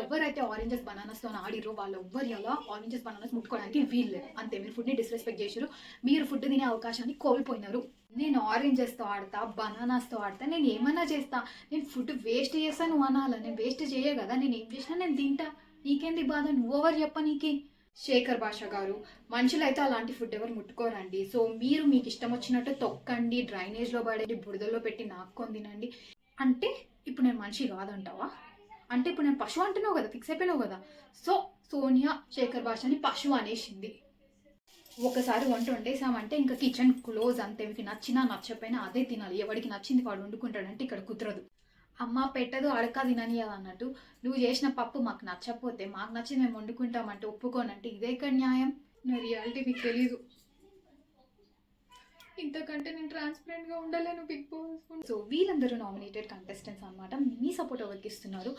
ఎవరైతే ఆరెంజెస్ బనానాస్తో ఆడిరో వాళ్ళు ఎవ్వరు ఎలా ఆరెంజెస్ బనానాస్ ముట్టుకోవడానికి వీల్లేదు. అంతే, మీరు ఫుడ్ని డిస్రెస్పెక్ట్ చేసారు, మీరు ఫుడ్ తినే అవకాశాన్ని కోల్పోయినారు. నేను ఆరెంజెస్తో ఆడతా, బనానాస్తో ఆడతా, నేను ఏమైనా చేస్తా. నేను ఫుడ్ వేస్ట్ చేస్తా నువ్వు అనాలా? నేను వేస్ట్ చేయ కదా, నేను ఏం చేసినా నేను తింటా. నీకేంది బాధ? నువ్వెవరు చెప్ప నీకే? శేఖర్ భాష గారు, మనుషులైతే అలాంటి ఫుడ్ ఎవరు ముట్టుకోరండి. సో మీరు మీకు ఇష్టం వచ్చినట్టు తొక్కండి, డ్రైనేజ్లో పడేది, బురదలో పెట్టి నాక్కొని తినండి. అంటే ఇప్పుడు నేను మనిషి కాదంటావా? అంటే ఇప్పుడు నేను పశువు అంటున్నావు కదా, ఫిక్స్ అయిపోయినావు కదా. సో సోనియా శేఖర్ భాషని పశువు అనేసింది. ఒకసారి వంట వండేసామంటే ఇంకా కిచెన్ క్లోజ్ అంతే. మీకు నచ్చినా నచ్చపోయినా అదే తినాలి. ఎవరికి నచ్చింది వాడు వండుకుంటాడంటే ఇక్కడ కుదరదు. అమ్మ పెట్టదు అడక తినని అన్నట్టు నువ్వు చేసిన పప్పు మాకు నచ్చకపోతే మాకు నచ్చింది మేము వండుకుంటామంటే ఒప్పుకోనంటే ఇదే ఇక్కడ న్యాయం. నా రియాలిటీ మీకు తెలీదు. ఇంతకంటే నేను ట్రాన్స్పరెంట్గా ఉండలేను బిగ్ బాస్. సో వీళ్ళందరూ నామినేటెడ్ కంటెస్టెంట్స్ అనమాట. మీ సపోర్ట్ ఎవరికి ఇస్తున్నారు?